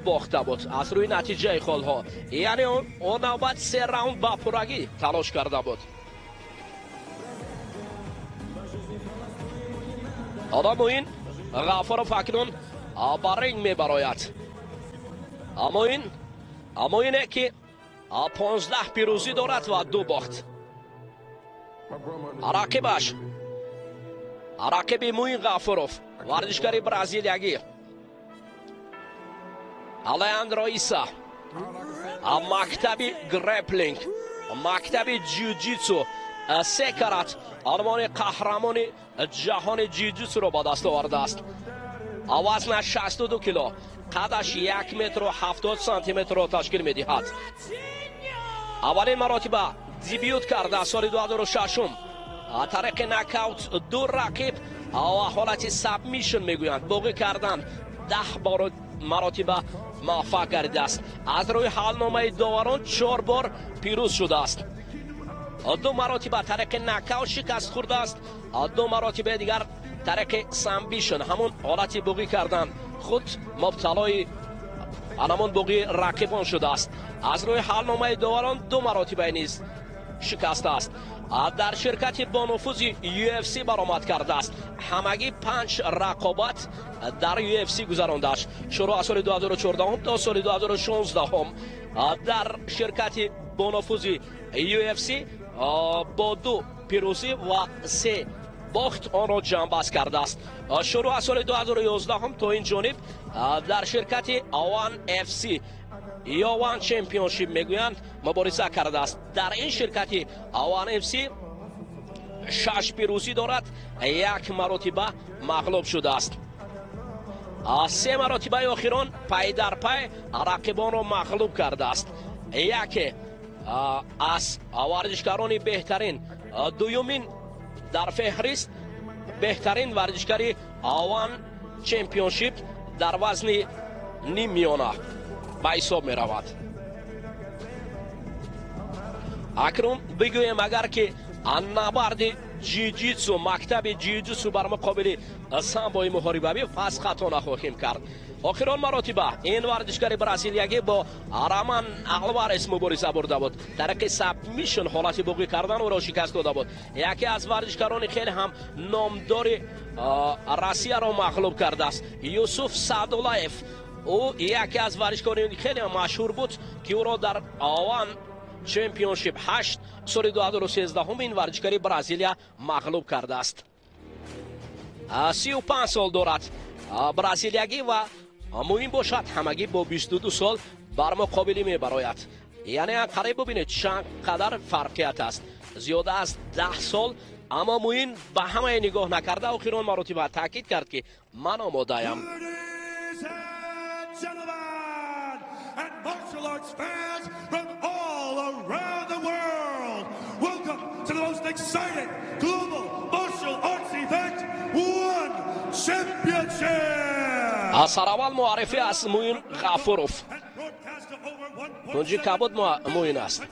باخته بود از روی نتیجه خالها. یعنی اون نوبت 3 راوند با پورگی تلاش کرده بود. حالا موین غفارов اکنون با رینگ میبراید. موینه که 15 پیروزی دارد و 2 باخت. رقیب موین غفارov ورزشکار برزیلیایی آلیاندرو ایسا، مکتب گرپلینگ، مکتب جیوجیتسو 3 کرات عنوان قهرمان جهان جیوجیتسو را با دست آورده است. وزن 62 کیلو، قدش 1 متر و 70 سانتی متر را تشکیل می‌دهد. اولین مراتبه دیبیوت کرده سال 2006 طریق نکاوت 2 رقیب و حالت سابمیشن میگویند باقی کردن 10 بار مراتبه موفق گردیده است. از روی حالنامه داوران 4 بار پیروز شده است. 2 مراتبه طریق نکاوت شکست خورده است. 2 مراتبه دیگر طریق سابمیشن همون حالت باقی کردن خود مبتلای همون باقی رقیبان شده است. از روی حالنامه داوران 2 مراتبه نیز شکست است. در شرکت با نفوذ UFC برآمد کرده است. همگی 5 رقابت در UFC گذرانده است. شروع از سال 2014 تا سال 2016 در شرکت با نفوذ UFC با 2 پیروزی و 3 باخت آن را جنببست کرده است. شروع از سال 2011 تا این جانب در شرکت آوان FC یا وان چمپیونشیپ میگویند مبارزه کرده است. در این شرکت آوان FC 6 پیروزی دارد، 1 مراتبه مغلوب شده است. 3 مراتبه آخران پای در پای رقیبان را مغلوب کرده است. یک از ورزشکاران بهترین، دومین در فهرست بهترین ورزشکاری آوان چمپیونشیپ در وزن نیم میانه به حساب می رود. اکنون بگویم اگر که نبرد جیوجیتسو، مکتب جیوجیتسو بر مقابل سامبوی محاربه پس خطا نخواهیم کرد. آخران مراتبه این ورزشکار برزیلیایی با رامان آلوارز مبارزه برده بود. طریق سابمیشن حالت باقی کردن او را شکست داده بود. یکی از ورزشکاران خیلی هم نامدار روسیه را مغلوب کرده است. یوسف سعدالایف او یکی از ورزشکاران خیلی مشهور بود که او را در آوان چمپیونشیپ 8 سال 2013 این ورزشکاری برزیلیا مغلوب کرده است. 35 سال دارد برزیلیایی و مهم باشد همگی با 22 سال بر مقابله می براید. یعنی قریب ببینید چند قدر فرقیت است، زیاده از 10 سال. اما موین به همه نگاه نکرده آخران مراتبه تاکید کرد که من آماده‌ام. And martial arts fans from all around the world, welcome to the most exciting global martial arts event, One Championship. سراول معرفی از موین غفارov. کنجی کبود موین است.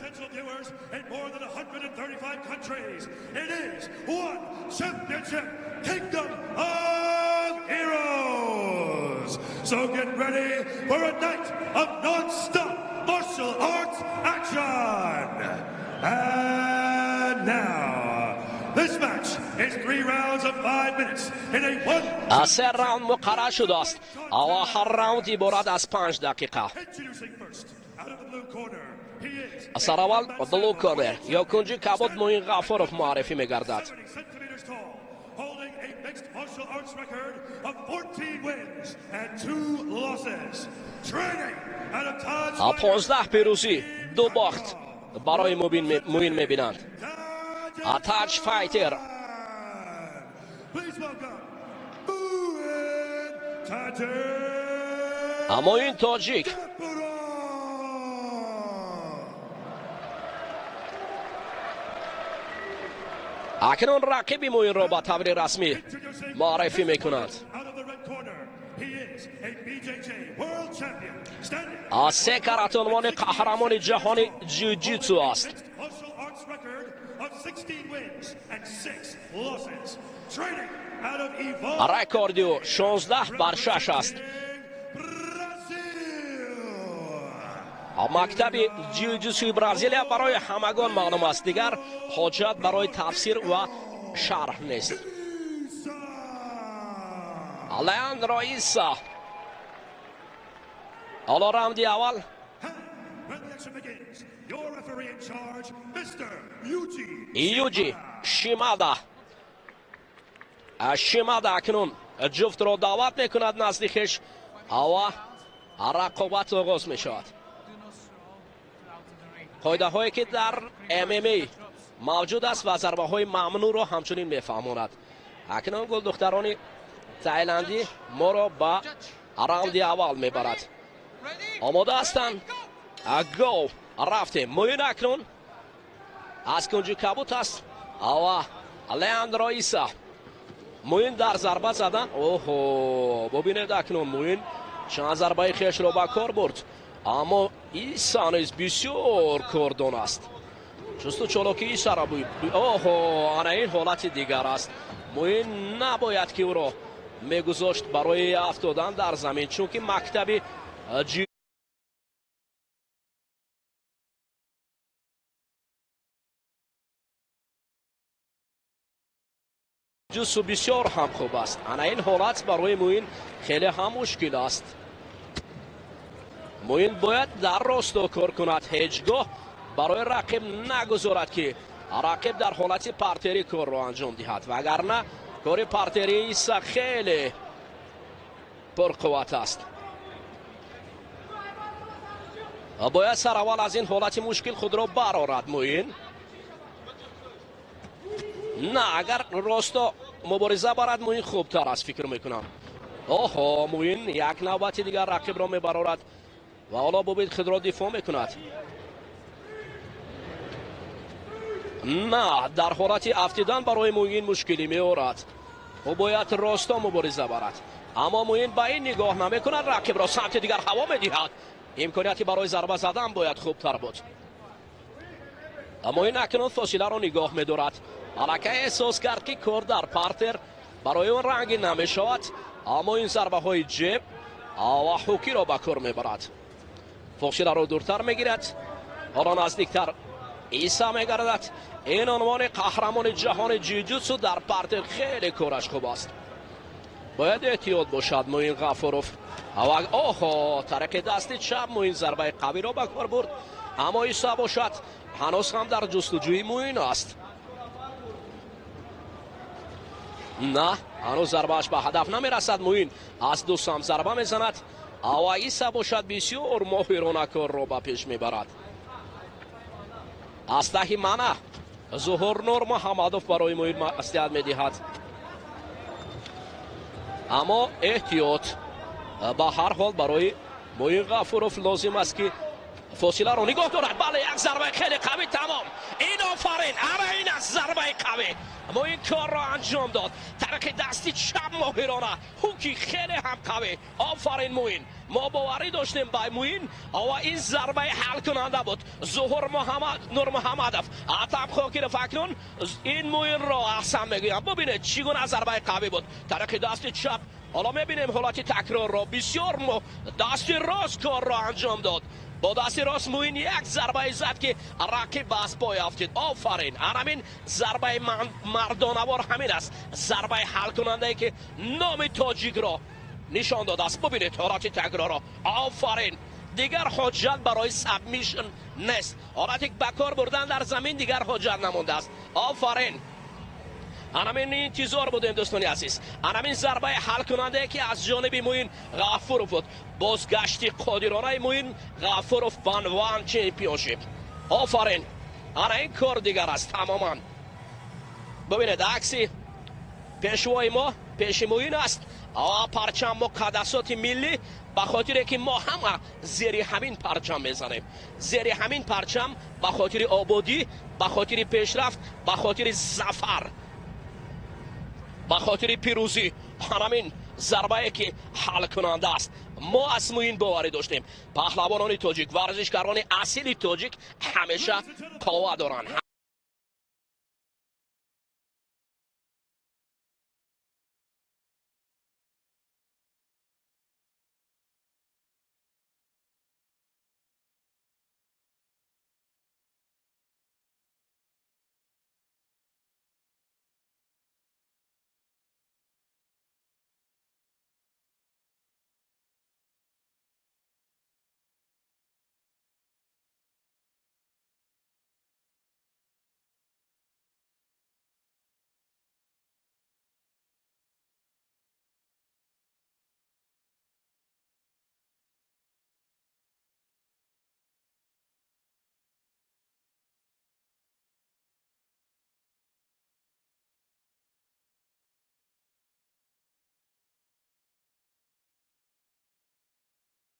It is One Championship, Kingdom of Heroes. So get ready for a night of non-stop martial arts action. And now, this match is 3 rounds of 5 minutes in a one. 3 راوند مقرر شده است و هر راوند عبارت از 5 دقیقه. سراول بلو کورنر یا کنجی کبود موین غفارov معرفی میگردد. Holding a mixed martial arts record of 14 wins and 2 losses. Training at a Taджикский 15 پیروزی 2 باخت برای موین میبینند. تاج فایتر. Please welcome Taджik. موین تاجیک. اکنون رقیب موین را با طور رسمی معرفی میکنند. 3 کرات عنوان قهرمان جهان جیوجیتسو است. رکوردی 16 بر 6 است. مکتب جیوجیتسوی برزیلیا برای همگان معلوم است، دیگر حاجت برای تفسیر و شرح نیست. لیاندرو ایسا حالا راوندی اول یوجی شیمادا اکنون جفت را دعوت میکند نزدیکش و رقابت آغاز میشود. قاعده هایی که در MMA موجود است و ضربه های ممنوع را همچنین میفهماند. اکنون گل دختران تایلندی ما را به راوند اول میبرد. آماده هستند؟ گو رفتیم. موین اکنون از کنجی کبوت است و لیاندرو ایسا موین در ضربه زدن. اوهو ببینید اکنون موین چند ضربه خیش را به کار برد، اما ایسا نیز بسیار کاردان است. جستو چالاکی ایسا را اوهو آن این حالت دیگر است. موین نباید که او را میگذاشت برای افتادن در زمین، چون که مکتب جوسو بسیار هم خوب است. انا این حالت برای موین خیلی هم مشکل است. موین باید در راستا کار کند، هیچگاه برای رقیب نگذارد که رقیب در حالت پارتری کار را انجام دهد، وگرنه کار پارتری ایسا خیلی پرقوت است. باید سر اول از این حالت مشکل خود را برآورد موین. نه اگر راستا مبارزه برد موین خوبتر است فکر میکنم. اوه موین یک نوبت دیگر رقیب را میبرارد و حالا ببینید خود را دفاع میکند. نه در حالت افتیدن برای موین مشکلی میآورد و باید راستا مبارزه برد، اما موین به این نگاه نمیکند، رقیب را سمت دیگر هوا میدهد. امکانیتی برای ضربه زدن باید خوبتر بود. اما این اکنون فاصله را نگاه میدارد. الکی احساس کرد که کار در پارتر برای اون رنگی نمی شود، اما این ضربه های جب و حوکی را به کار میبرد. فاصله را دورتر میگیرد، حالا نزدیکتر ایسا میگردد. این عنوان قهرمان جهان جیوجیتسو در پارتر خیلی کارش خوب است. باید احتیاط باشد موین غفاروف. اوه طرق دست چپ موین ضربه قوی را به کار برد، اما ایسا باشد هنوز هم در جستجوی موین است. نه هنوز ضربهش به هدف نمیرسد. موین از دو سم ضربه میزند و ایسا باشد بسیار ماهرانه کار را به پیش میبرد. از ته منع ظهور نور محمدوف برای موین مصلحت میدهد، اما احتیاط به هر حال برای موین غفاروف لازم است که فاصله رو نگاه دارد. بله یک ضربه خیلی قوی تمام. این آفرین، این از ضربه قوی موین کار را انجام داد. طرق دستی چپ ماهرانه، هوکی خیلی هم قوی. آفرین موین، ما باوری داشتیم به موین و این ضربه حل کننده بود. ظهور نور محمدوف عطب خاکی فکنون این موین را احسن میگویم. ببینید چگونه ضربه قوی بود. طرق دست چپ. حالا میبینیم حالت تکرار را بسیار دست راست کار را انجام داد. با دست راست موین یک ضربه زد که رقیب بس پای افتید. آفرین، همین ضربه مردانوار همین است، ضربه حل کننده ای که نام تاجیک را نشان داده است. ببینید حالت تکرار را. آفرین، دیگر حاجت برای سابمیشن نیست، حالت بکار بردن در زمین دیگر حاجت نمونده است. آفرین، همین انتظار بودیم دوستانی عزیز. همین ضربه حل کننده که از جانب موین غفاروف بود. بازگشت قادرانه موین غفاروف به عنوان چمپیونشیپ. آفرین، این کار دیگر است تماما. ببینید عکس پیشوای ما پیش موین است و پرچم مقدسات ملی، به خاطر که ما همه زیر همین پرچم میزنیم. زیر همین پرچم به خاطر آبادی، به خاطر پیشرفت، به خاطر ظفر، به خاطر پیروزی. همین ضربه که حل کننده است. ما از موین باوری داشتیم. پهلوانان تاجیک، ورزشکاران اصیل تاجیک همیشه قوه دارند.